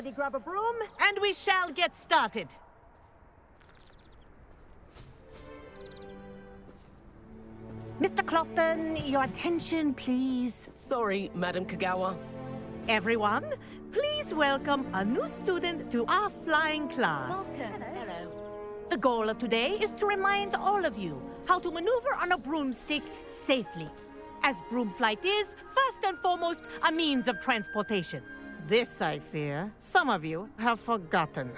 Everybody grab a broom. And we shall get started. Mr. Clopton, your attention, please. Sorry, Madam Kagawa. Everyone, please welcome a new student to our flying class. Welcome. Hello. The goal of today is to remind all of you how to maneuver on a broomstick safely, as broom flight is, first and foremost, a means of transportation. This, I fear, some of you have forgotten.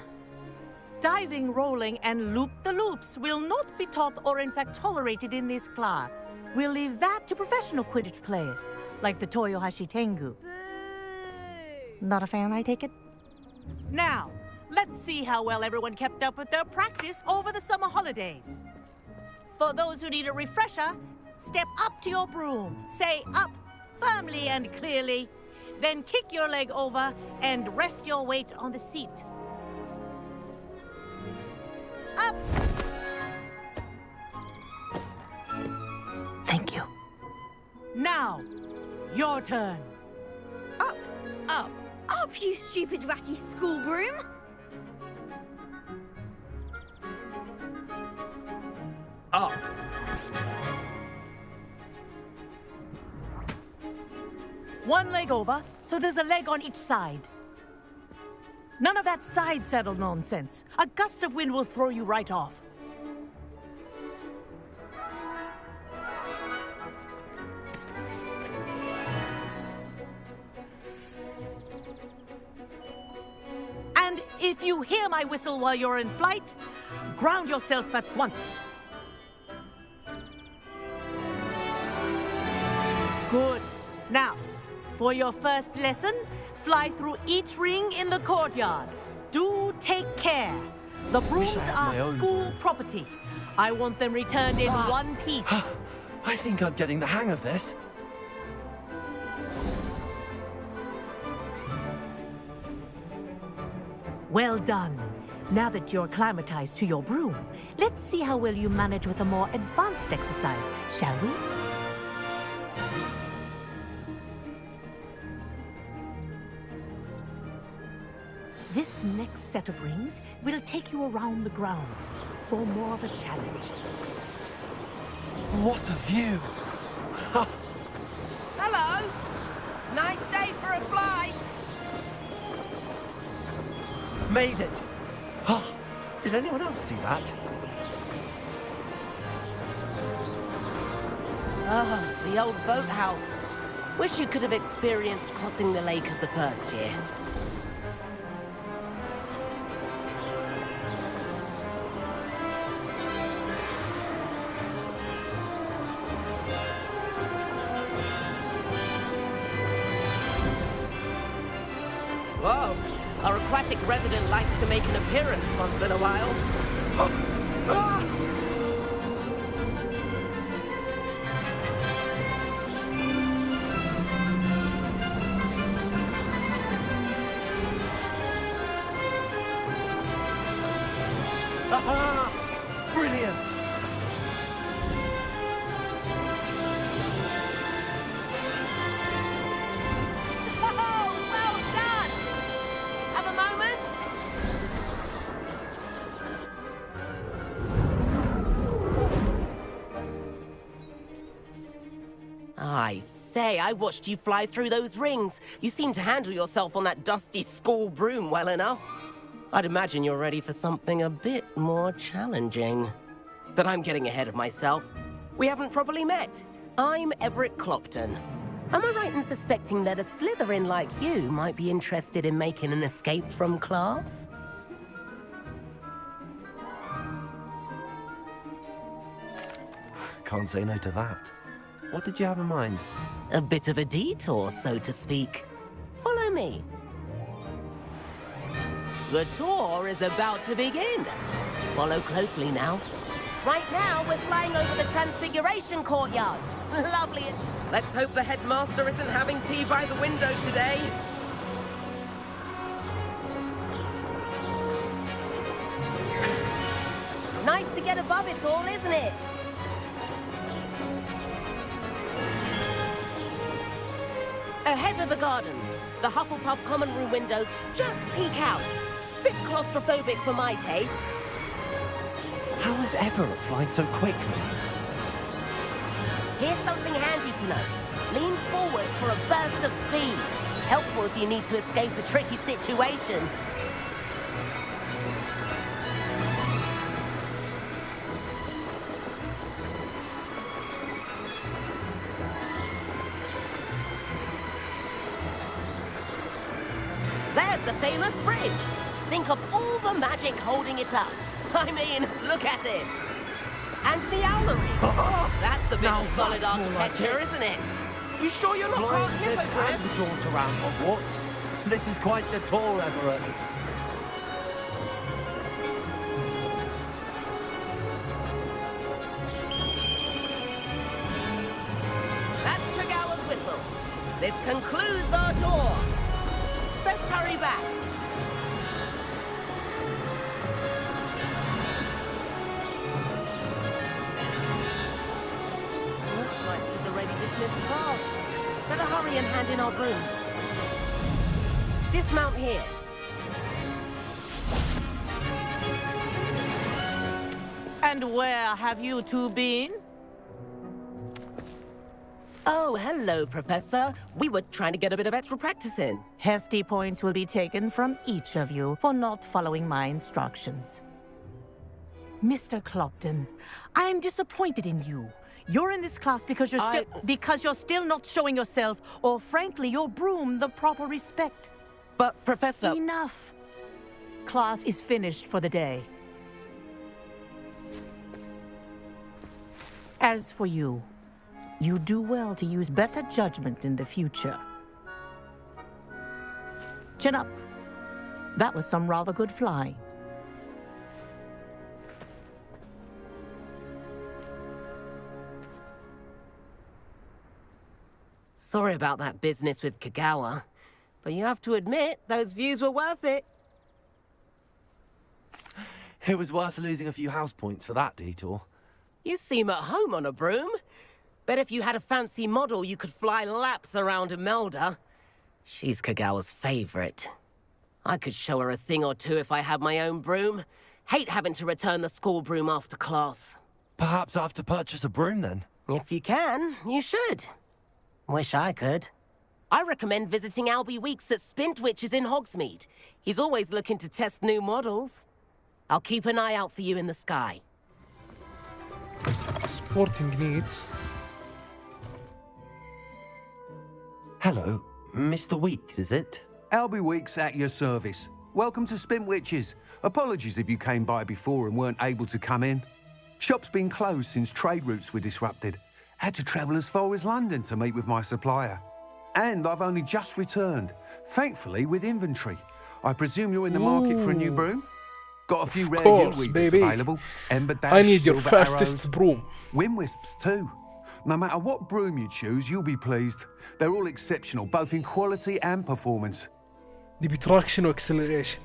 Diving, rolling, and loop-the-loops will not be taught or in fact tolerated in this class. We'll leave that to professional Quidditch players, like the Toyohashi Tengu. Boo! Not a fan, I take it? Now, let's see how well everyone kept up with their practice over the summer holidays. For those who need a refresher, step up to your broom, say up firmly and clearly, then kick your leg over and rest your weight on the seat. Up! Thank you. Now, your turn. Up! Up! Up, you stupid ratty school broom! Up! One leg over, so there's a leg on each side. None of that side saddle nonsense. A gust of wind will throw you right off. And if you hear my whistle while you're in flight, ground yourself at once. Good. Now, for your first lesson, fly through each ring in the courtyard. Do take care. The brooms are school property. I want them returned in one piece. I think I'm getting the hang of this. Well done. Now that you're acclimatized to your broom, let's see how well you manage with a more advanced exercise, shall we? This next set of rings will take you around the grounds for more of a challenge. What a view! Hello! Nice day for a flight! Made it! Oh, did anyone else see that? Ah, the old boathouse. Wish you could have experienced crossing the lake as a first year. Whoa! Our aquatic resident likes to make an appearance once in a while. Aha! Brilliant! Well done! Have a moment? I say, I watched you fly through those rings. You seem to handle yourself on that dusty school broom well enough. I'd imagine you're ready for something a bit more challenging. But I'm getting ahead of myself. We haven't properly met. I'm Everett Clopton. Am I right in suspecting that a Slytherin like you might be interested in making an escape from class? Can't say no to that. What did you have in mind? A bit of a detour, so to speak. Follow me. The tour is about to begin. Follow closely now. Right now, we're flying over the Transfiguration Courtyard. Lovely. Let's hope the headmaster isn't having tea by the window today. Nice to get above it all, isn't it? Ahead of the gardens, The Hufflepuff common room windows just peek out. Bit claustrophobic for my taste. How is Everett flying so quickly? Here's something handy to know. Lean forward for a burst of speed. Helpful if you need to escape a tricky situation. There's the famous bridge. Think of all the magic holding it up. I mean, look at it. And Meowlery. That's a bit of solid architecture, isn't it? You sure you're not part Flying zips and hippogriff? a jaunt around Hogwarts. This is quite the tour, Everett. That's Kagawa's whistle. This concludes our tour. Best hurry back. Looks like she's already dismissed class. Better hurry and hand in our brooms. Dismount here. And where have you two been? Oh, hello, Professor. We were trying to get a bit of extra practice in. Hefty points will be taken from each of you for not following my instructions. Mr. Clopton, I'm disappointed in you. You're in this class because you're still not showing yourself, or frankly, your broom, the proper respect. But, Professor... Enough. Class is finished for the day. As for you, you do well to use better judgment in the future. Chin up. That was some rather good flying. Sorry about that business with Kagawa, but you have to admit, those views were worth it. It was worth losing a few house points for that detour. You seem at home on a broom. Bet if you had a fancy model, you could fly laps around Imelda. She's Kagawa's favorite. I could show her a thing or two if I had my own broom. Hate having to return the school broom after class. Perhaps I have to purchase a broom then? If you can, you should. Wish I could. I recommend visiting Albie Weeks at Spintwitches in Hogsmeade. He's always looking to test new models. I'll keep an eye out for you in the sky. Sporting needs. Hello, Mr. Weeks, is it? Albie Weeks at your service. Welcome to Spintwitches. Apologies if you came by before and weren't able to come in. Shop's been closed since trade routes were disrupted. Had to travel as far as London to meet with my supplier. And I've only just returned, thankfully with inventory. I presume you're in the market for a new broom? Got a few rare course, Yearweavers baby. available. Ember Dash, I need your Silver fastest Arrows, broom. Wind Wisps too. No matter what broom you choose, you'll be pleased. They're all exceptional, both in quality and performance. نبي traction و acceleration.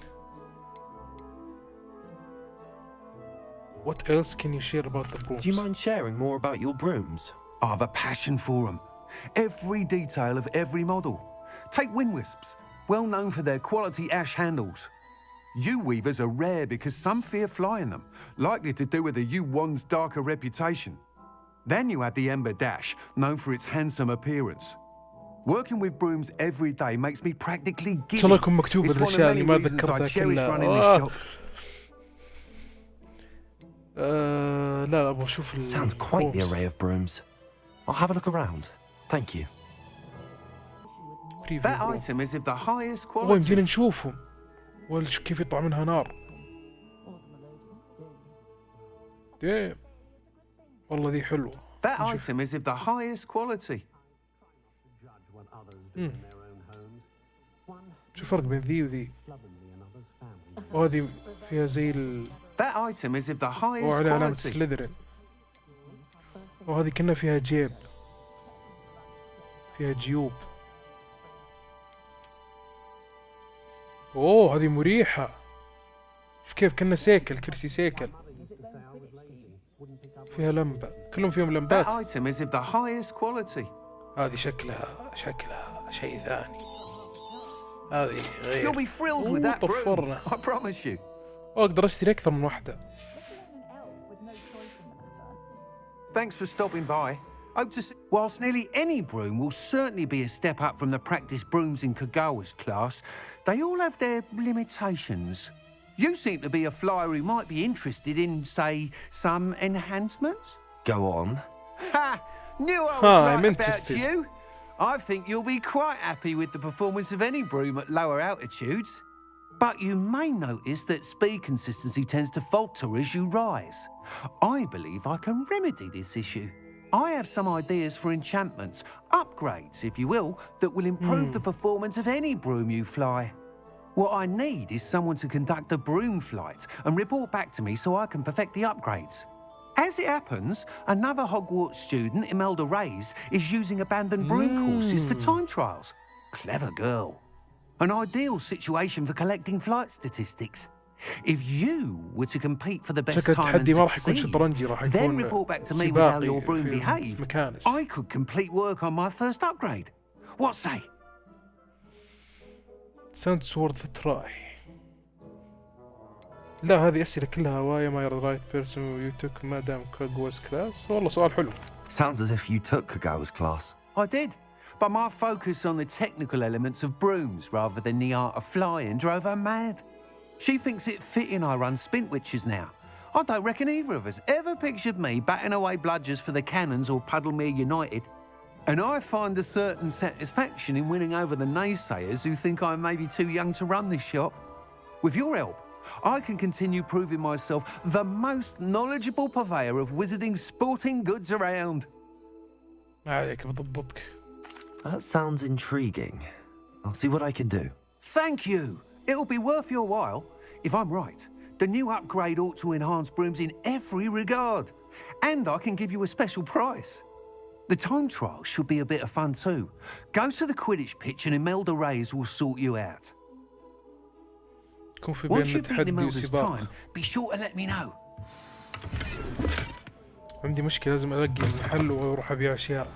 What else can you share about the brooms? Do you mind sharing more about your brooms? I have a passion for them. Every detail of every model. Take Wind Wisps, well known for their quality ash handles. Yearweavers are rare because some fear flying them, likely to do with the yew wand's darker reputation. Then you have the Ember Dash, known for its handsome appearance. Working with brooms every day makes me practically giddy. شاء الله يكون مكتوب It's one of الأشياء اللي many ما reasons I ذكرتها cherish كلها. running this shop. لا أبغى أشوف ال Sounds quite the brooms. array of brooms. I'll have a look around. Thank you. Preview That broom. item is of the highest والله يمدينا quality. نشوفهم. ولا كيف يطلع منها نار. ديم. والله ذي حلوة. That item is of the highest quality. شو الفرق بين ذي وذي؟ وهذه فيها زي ال That item is of the highest وعلى علامة quality. سليذرين. وهذه كنا فيها جيب. فيها جيوب. اوه هذه مريحة. شوف كيف كنا سيكل كرسي سيكل. فيها لمبة. كلهم فيهم That لمبات. item is of the highest quality. هذه شكلها شيء ثاني. هذه غير. You'll be thrilled with that broom. طفرنا. I promise you. واقدر اشتري اكثر من واحدة. Thanks for stopping by. Hope to see. Whilst nearly any broom will certainly be a step up from the practice brooms in Kagawa's class, they all have their limitations. You seem to be a flyer who might be interested in, say, some enhancements? Go on. Ha! Knew I was I'm right about interested. you. I think you'll be quite happy with the performance of any broom at lower altitudes. But you may notice that speed consistency tends to falter as you rise. I believe I can remedy this issue. I have some ideas for enchantments, upgrades, if you will, that will improve the performance of any broom you fly. What I need is someone to conduct a broom flight and report back to me so I can perfect the upgrades. As it happens, another Hogwarts student, Imelda Reyes, is using abandoned broom courses for time trials. Clever girl. An ideal situation for collecting flight statistics. If you were to compete for the best شكل time and التحدي ما راح يكون succeed, شطرنجي، راح then يكون report back to me with how سباقي your broom في behaved, مكانس. I could complete work on my first upgrade. What say? Sounds worth a try. لا هذه أسئلة كلها هواية. ما يرى رايت بيرسون يو توك مادام كاغواز كلاس. والله سؤال حلو. Sounds as if you took Kagawa's class. I did, but my focus on the technical elements of brooms rather than the art of flying drove her mad. She thinks it fitting I run Spintwitches now. I don't reckon either of us ever pictured me batting away bludgers for the Cannons or Puddlemere United. And I find a certain satisfaction in winning over the naysayers who think I'm maybe too young to run this shop. With your help, I can continue proving myself the most knowledgeable purveyor of wizarding sporting goods around. ما عليك بضبطك. That sounds intriguing. I'll see what I can do. Thank you. It'll be worth your while. If I'm right, the new upgrade ought to enhance brooms in every regard. And I can give you a special price. The time trial should be a bit of fun too. Go to the Quidditch pitch and Imelda Reyes will sort you out. يكون في Once بيننا you beat تحدي Imelda's وسباق. time, be sure to let me know. عندي مشكلة، لازم ألاقي محل وأروح أبيع أشياء.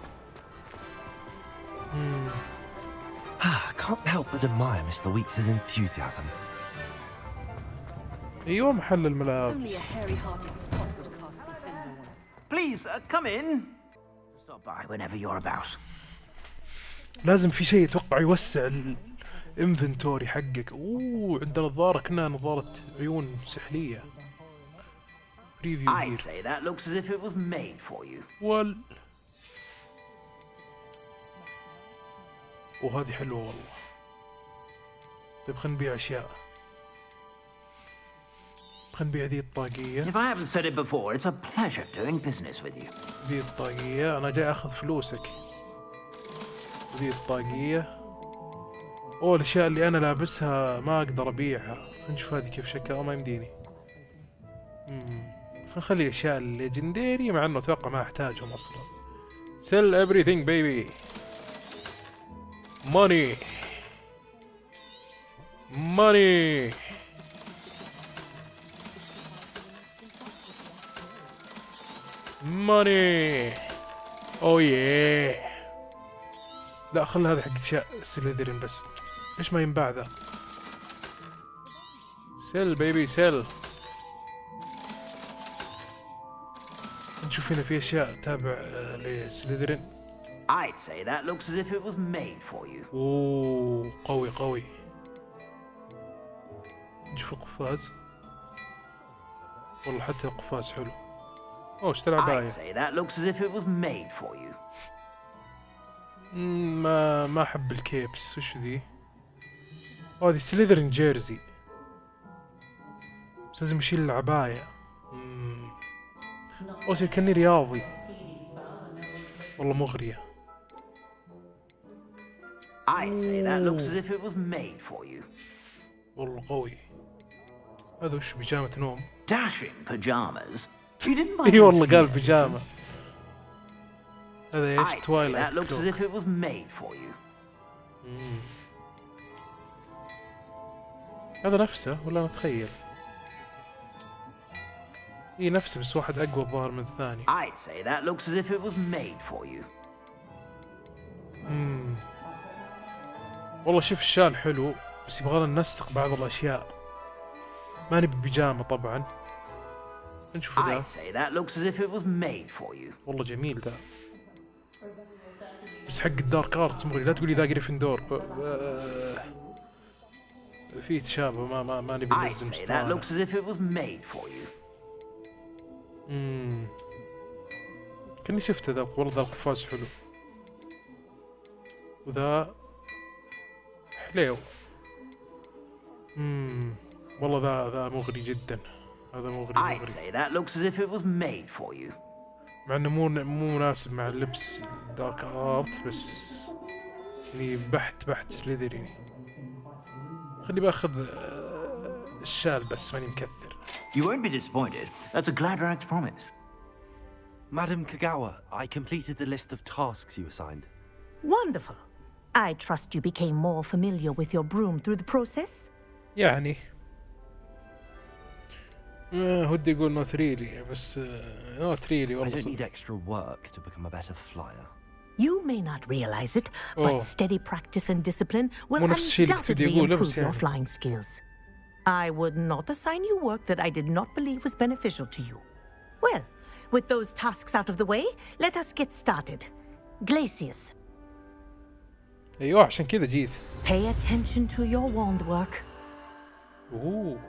I can't help but admire Mr. Weeks' enthusiasm. أيوة محل الملابس. Only a hairy-hearted sot would cast defender on it. Please, come in. Stop by whenever you're about. لازم في شيء أتوقع يوسع الانفنتوري حقك. أوه عندنا نظارة كأنها نظارة عيون سحلية. ريفيو I'd كبير. say that looks as if it was made for you. وهذه حلوة والله. طيب خلينا نبيع أشياء. خلينا نبيع ذي الطاقية. If I haven't said it before, it's a pleasure doing business with you. ذي الطاقية أنا جاي أخذ فلوسك. ذي الطاقية. أوه الأشياء اللي أنا لابسها ما أقدر أبيعها. خلينا نشوف هذه كيف شكلها. ما يمديني. نخلي الأشياء الليجندري مع إنه أتوقع ما أحتاجهم أصلا. Sell everything baby. Money. Money. Money. Oh yeah. لا خل هذا حق أشياء سليذرين بس. إيش ما ينباع ذا؟ Sell baby sell. نشوف هنا في أشياء تابع لسليذرين. I'd say that looks as if it was made for you. اوه قوي قوي. نشوف القفاز. والله حتى القفاز حلو. اوه اشترى I'd عباية. say that looks as if it was made for you. ما احب الكيبس. وش ذي؟ هذه سليذرين جيرزي. بس لازم اشيل العباية. او شيء كأني رياضي. والله مغرية. I'd say that looks as if it was made for you. والله قوي. هذا وش بيجامة نوم؟ Dashing pajamas. You didn't buy اي them والله for قال me, بيجامة. هذا ايش؟ I'd say توايلايت that looks as كلوك. if it was made for you. هذا نفسه ولا أنا أتخيل؟ إيه نفسه بس واحد أقوى الظاهر من الثاني. I'd say that looks as if it was made for you. والله شوف الشال حلو، بس يبغى لنا ننسق بعض الاشياء. ما نبي بيجامه طبعا. نشوف ذا. I'd say that looks as if it was made for you. والله جميل ذا، بس حق الدارك ارتس مغري. لا تقولي ذا جريفندور. في تشابه. ما نبي I'd نلزم say that سترانا. looks as if it was made for you. كني شفته ذا. والله ذا القفاز حلو، وذا حليو. والله ذا مغري جدا. هذا I'd مغري. say that looks as if it was made for you. مع انه مو مناسب مع اللبس دارك ارت، بس يعني بحت سليذريني. خلي باخذ الشال بس ماني مكثر. You won't be disappointed. That's a Gladrag's promise. Madam Kagawa, I completed the list of tasks you assigned. Wonderful. I trust you became more familiar with your broom through the process? يعني ودي اقول not really، بس not really I don't والله. need extra work to become a better flyer. You may not realize it, Oh. but steady practice and discipline will مو نفس الشيء اللي كنت undoubtedly أقوله، بس improve your يعني. flying skills. I would not assign you work that I did not believe was beneficial to you. Well, with those tasks out of the way, let us get started. Glacius, ايوه عشان كذا جيت. pay attention to your wand work. اوه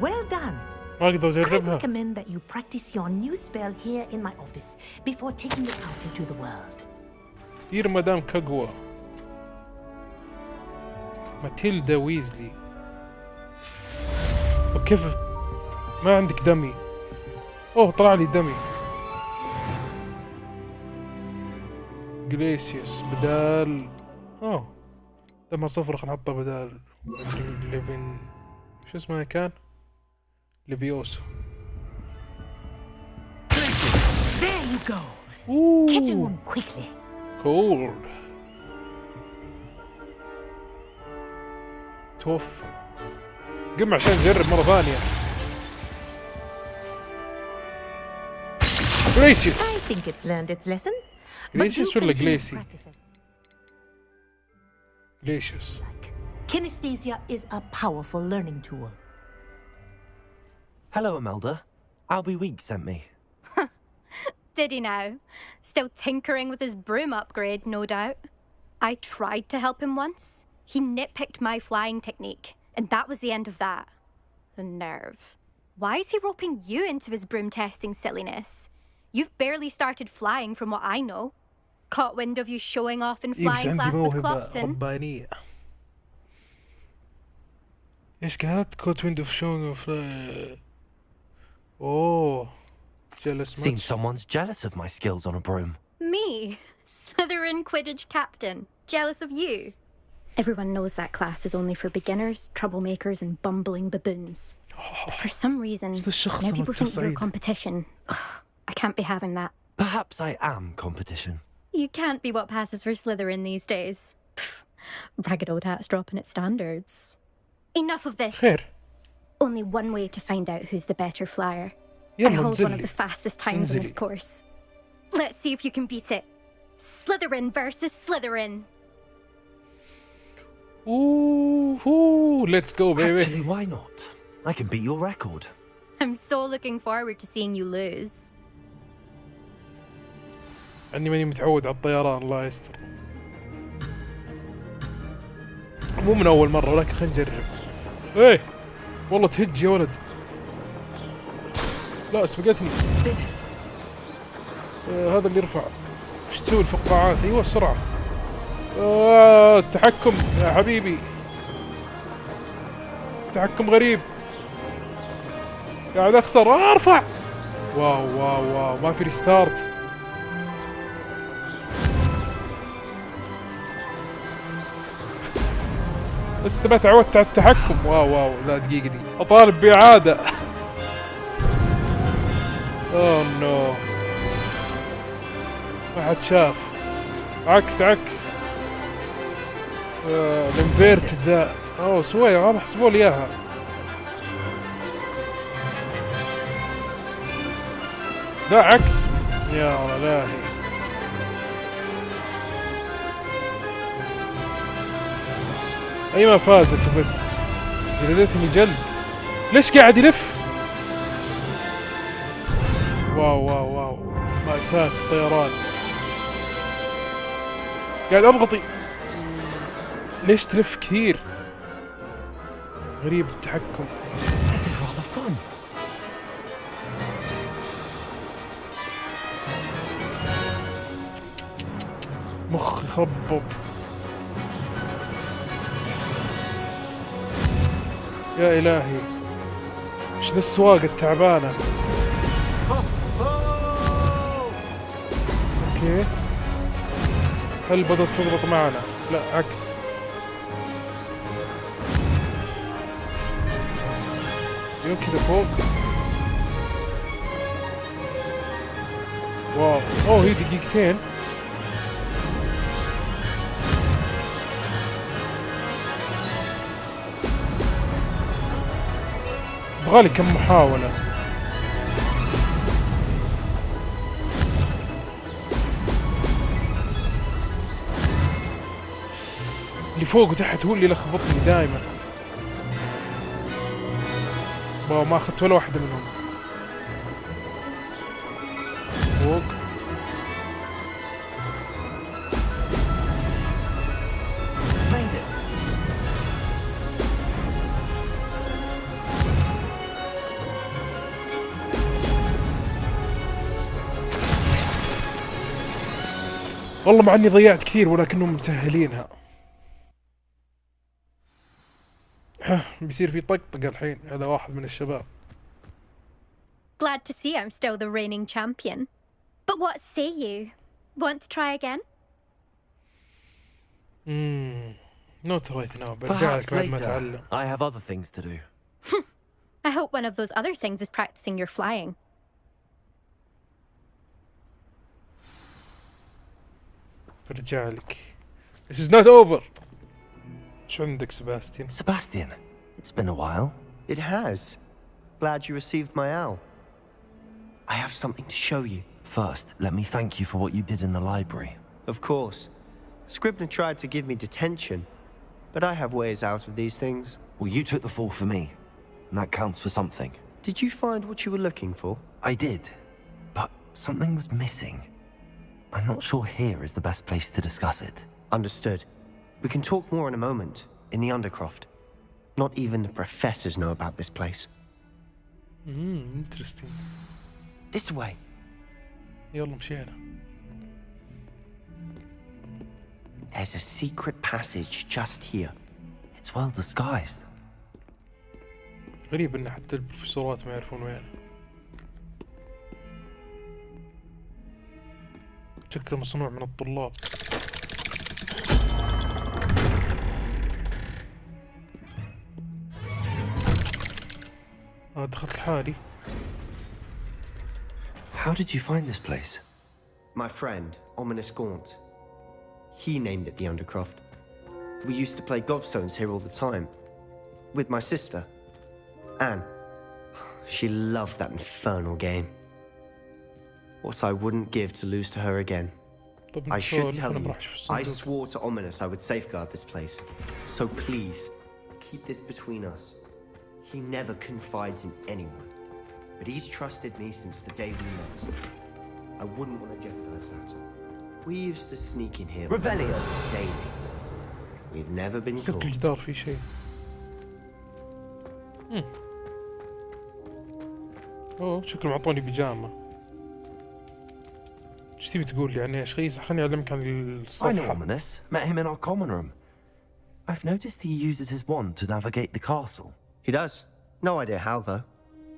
Well done. ما اقدر I اجربها. recommend that you practice your new spell here in my office before taking it out into the world. دير مدام كاغوا. ماتيلدا ويزلي. طب كيف ما عندك دمي؟ اوه طلع لي دمي. جليسيوس بدال دمها صفر. خلينا نحطه بدال ليفين. شو اسمه كان؟ ليفيوسو. There you go. اوه Catching them quickly. كول. توفى. قم عشان نجرب مرة ثانية. جليسيوس. I think it's learned its lesson. But do جليسيوس ولا continue to جليسي؟ practice it. جليسيوس. Kinesthesia is a powerful learning tool. Hello, Imelda. Albie Week sent me. Did he now? Still tinkering with his broom upgrade, no doubt. I tried to help him once. He nitpicked my flying technique, and that was the end of that. The nerve. Why is he roping you into his broom testing silliness? You've barely started flying from what I know. Caught wind of you showing off in flying عندي class with موهبة Clopton. ربانية. ايش كانت؟ كوت ويند اوف شوينج اوف. اوه jealous Seems much. someone's jealous of my skills on a broom. Me? Slytherin Quidditch captain. Jealous of you? Everyone knows that class is only for beginners, troublemakers, and bumbling baboons. But for some reason, الشخص now people think you're المتصعد. competition. I can't be having that. Perhaps I am competition. You can't be what passes for Slytherin these days. Pfft, ragged old hats dropping at standards. Enough of this. خير. Only one way to find out who's the better flyer. I يلا hold one of انزلي. the fastest times in this انزلي. course. Let's see if you can beat it. Slytherin versus Slytherin. Ooh, let's go baby. Actually, why not? I can beat your record. I'm so looking forward to seeing you lose. اني ماني متعود على الطيران الله يستر. مو من اول مرة ولكن خلينا نجرب. ايه والله تهج يا ولد. لا سبقتني. هذا اللي يرفع. ايش تسوي الفقاعات؟ ايوه سرعة. التحكم يا حبيبي. تحكم غريب. قاعد اخسر. ارفع. واو واو واو ما في ريستارت. لسه ما تعودت على التحكم. واو واو لا دقيقة اطالب بإعادة. اوه نو ما حد شاف. عكس الانفيرت ذا. اوه سوية واضح حسبوا لي اياها. لا عكس. يا الهي. اي ما فازت بس جلدتني جلد. ليش قاعد يلف؟ واو واو واو مأساة الطيران. قاعد اضغطي. ليش تلف كثير؟ غريب التحكم. This is rather fun. مخي خبب. يا إلهي ايش ذا السواقة التعبانة. اوكي هل بدأت تضبط معنا؟ لا عكس. يوم كذا فوق. واو اوه هي دقيقتين. يبغالي كم محاولة. اللي فوق وتحت هو اللي لخبطني دائما. واو ما اخذت ولا واحدة منهم. فوق Made it. والله مع اني ضيعت كثير ولكنهم مسهلينها. بيصير في طقطقة الحين. هذا واحد من الشباب. Glad to see I'm still the reigning champion. But what say you? Want to try again? not right now. برجع لك Perhaps بعد ما later. اتعلم. I have other things to do. I hope one of those other things is practicing your flying. برجع لك. This is not over. شو عندك سباستيان؟ Sebastian, it's been a while. It has. Glad you received my owl. I have something to show you. First, let me thank you for what you did in the library. Of course. Scribner tried to give me detention, but I have ways out of these things. Well, you took the fall for me, and that counts for something. Did you find what you were looking for? I did, but something was missing. I'm not sure here is the best place to discuss it. Understood. We can talk more in a moment, in the Undercroft. Not even the professors know about this place. interesting. This way. يلا مشينا. There's a secret passage just here. It's well disguised. غريب ان حتى البروفيسورات ما يعرفون وين. شكله مصنوع من الطلاب. دخلت لحالي. How did you find this place? My friend, Ominous Gaunt. He named it the Undercroft. We used to play gobstones here all the time. With my sister, Anne. She loved that infernal game. What I wouldn't give to lose to her again. I should tell you, I swore to Ominous I would safeguard this place. So please, keep this between us. He never confides in anyone. But he's trusted me since the day we met. I wouldn't want to jeopardize that. We used to sneak in here daily. We've never been caught. الجدار في شيء. اوه شكله معطوني بيجامة. ايش تبي تقول لي عن ايش؟ خليني اعلمك عن I know الصفحة. Ominous. Met him in our common room. I've noticed he uses his wand to navigate the castle. He does. No idea how, though.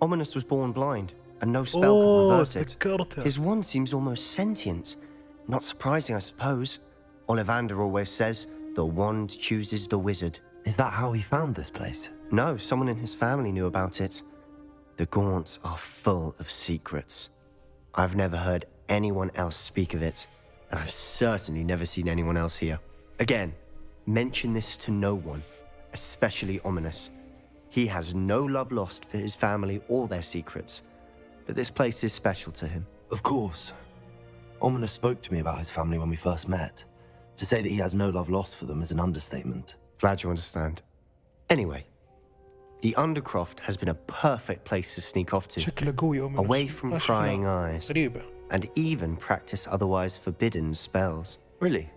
Ominous was born blind, and no spell can reverse it. تذكرتها. His wand seems almost sentient. Not surprising, I suppose. Ollivander always says, the wand chooses the wizard. Is that how he found this place? No, someone in his family knew about it. The Gaunts are full of secrets. I've never heard anyone else speak of it, and I've certainly never seen anyone else here. Again, mention this to no one, especially ominous. He has no love lost for his family or their secrets, but this place is special to him. Of course. Ominous spoke to me about his family when we first met. To say that he has no love lost for them is an understatement. Glad you understand. Anyway, the Undercroft has been a perfect place to sneak off to, شكله قوي Ominous. away from ما prying شفناه. eyes, غريبة. and even practice otherwise forbidden spells. Really?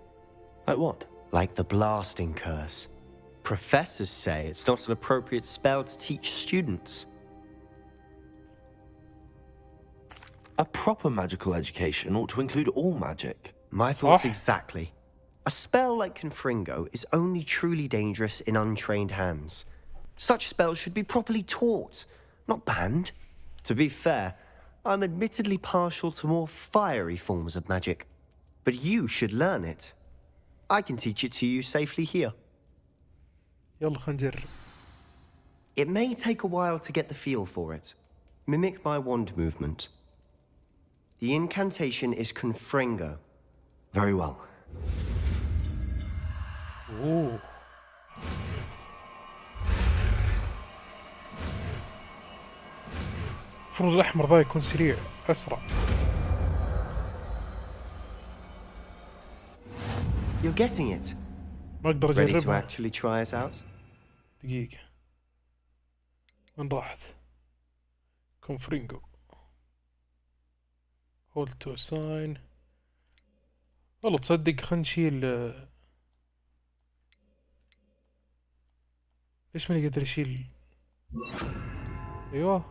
Like what? Like the blasting curse. Professors say it's not an appropriate spell to teach students. A proper magical education ought to include all magic. My thoughts Oh. exactly. A spell like Confringo is only truly dangerous in untrained hands. Such spells should be properly taught, not banned. To be fair, I'm admittedly partial to more fiery forms of magic. But you should learn it. I can teach it to you safely here. يلا خلينا نجرب. It may take a while to get the feel for it. Mimic my wand movement. The incantation is Confringo. Very well. اوه. المفروض الأحمر ذا يكون سريع أسرع. You're getting it. ما أقدر Ready to أجربها. actually try it out? دقيقة. وين راحت؟ كونفرينجو. Hold to assign. والله تصدق خلنا نشيل. ليش ماني قادر أشيل؟ أيوه.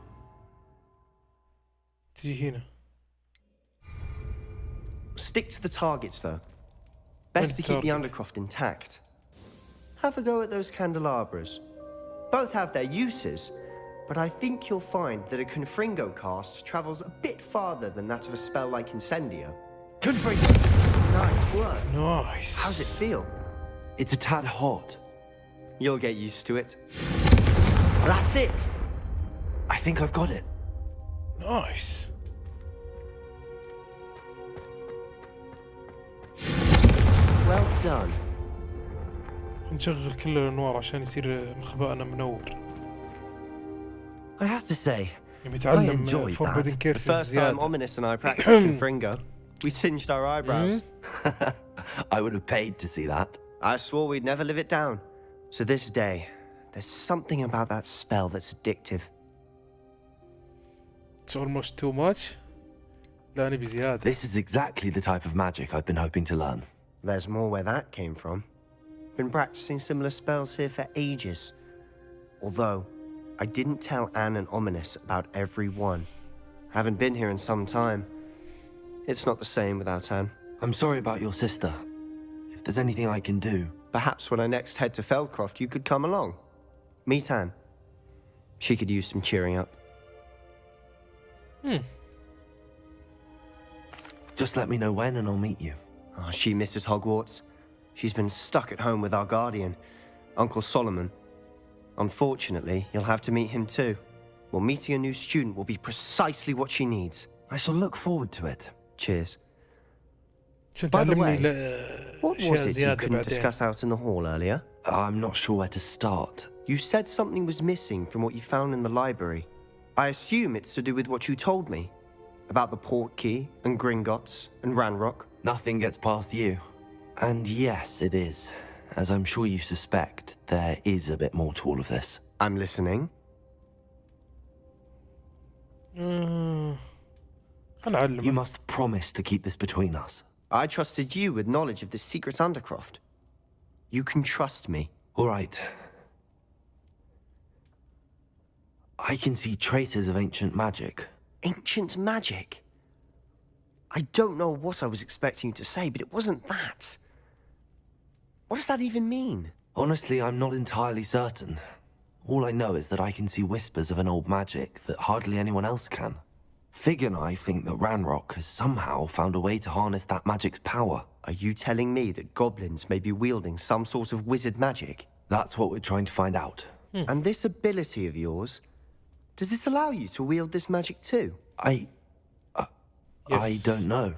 تجي هنا. Stick to the targets, though. Best to keep the Undercroft intact. Have a go at those candelabras. Both have their uses, but I think you'll find that a Confringo cast travels a bit farther than that of a spell like Incendio. Confringo! Nice work. Nice. How's it feel? It's a tad hot. You'll get used to it. That's it! I think I've got it. Nice. Well done. نشغل كل الأنوار عشان يصير مخبأنا منور. I have to say, يبي يتعلم enjoyed Forbidden that. The Curses first time زيادة. Ominous and I practiced Confringo, we singed our eyebrows. I would have paid to see that. I swore we'd never live it down. To this day, there's something about that spell that's addictive. It's almost too much. لا نبي زيادة. This is exactly the type of magic I've been hoping to learn. There's more where that came from. Been practicing similar spells here for ages. Although, I didn't tell Anne and Ominous about every one. Haven't been here in some time. It's not the same without Anne. I'm sorry about your sister. If there's anything I can do... Perhaps when I next head to Feldcroft, you could come along. Meet Anne. She could use some cheering up. Just let me know when and I'll meet you. Oh, she misses Hogwarts. She's been stuck at home with our guardian, Uncle Solomon. Unfortunately, you'll have to meet him too. Well, meeting a new student will be precisely what she needs. I shall look forward to it. Cheers. عشان By the تعلمني way, what أشياء was it you زيادة couldn't بعدين. discuss out in the hall earlier? I'm not sure where to start. You said something was missing from what you found in the library. I assume it's to do with what you told me. About the port key, and Gringotts, and Ranrock. Nothing gets past you. And yes, it is. As I'm sure you suspect, there is a bit more to all of this. I'm listening. خلنا You نعلم. must promise to keep this between us. I trusted you with knowledge of the secret Undercroft. You can trust me. All right. I can see traces of ancient magic. Ancient magic? I don't know what I was expecting you to say, but it wasn't that. What does that even mean? Honestly, I'm not entirely certain. All I know is that I can see whispers of an old magic that hardly anyone else can. Fig and I think that Ranrock has somehow found a way to harness that magic's power. Are you telling me that goblins may be wielding some sort of wizard magic? That's what we're trying to find out. And this ability of yours, does it allow you to wield this magic too? I don't know.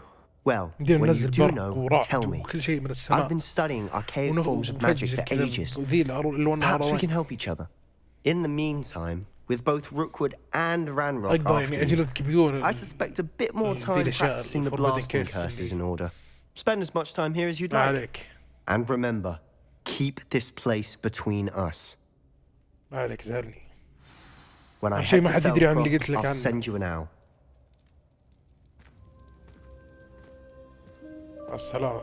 Well, ندير when you ننزل do برق know, ورعد tell me. وكل شيء من I've السماء. been studying archaic forms of magic for ages. ذي الألوان Perhaps we الهروين. can help each other. In the meantime, with both Rookwood and Ranrock أيضا after يعني you, أجلدك بدون I suspect a bit more time الأشياء practicing the forbidden blasting curses curses اللي- in order. Spend as much time here as you'd ما like. عليك. And remember, keep this place between us. ما عليك زعلني. When I شيء head ما to حد يدري عن اللي قلت Feldcroft, لك I'll عنه. send you an owl. مع السلامة.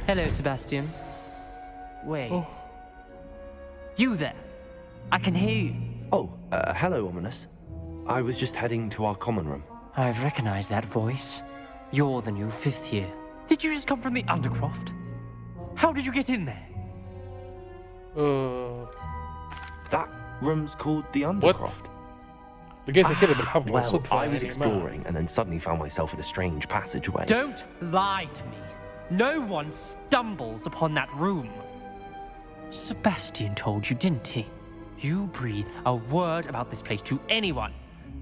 Hello, Sebastian. Wait. Oh. You there? I can hear you. Oh, hello, Ominous. I was just heading to our common room. I've recognized that voice. You're the new 5th year. Did you just come from the Undercroft? How did you get in there? That room's called the Undercroft. لقيته كذا بالحظ Well, والصدفة I was يعني ما- exploring and then suddenly found myself in a strange passageway. Don't lie to me. No one stumbles upon that room. Sebastian told you, didn't he? You breathe a word about this place to anyone,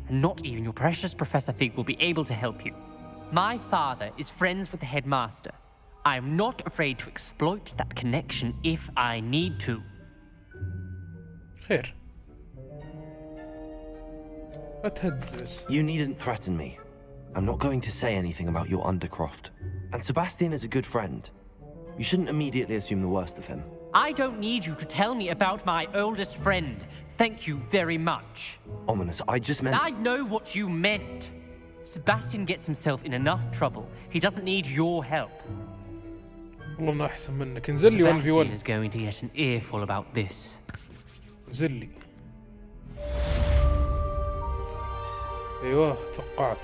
and not even your precious Professor Fig will be able to help you. My father is friends with the headmaster. I am not afraid to exploit that connection if I need to. خير. لا تهدد. You needn't threaten me. I'm not going to say anything about your Undercroft. And Sebastian is a good friend. You shouldn't immediately assume the worst of him. I don't need you to tell me about my oldest friend. Thank you very much. Ominous, I just meant... I know what you meant. Sebastian gets himself in enough trouble. He doesn't need your help. والله إنه أحسن منك. انزل لي 1v1. Sebastian is going to get an earful about this. انزل لي. أيوه توقعت.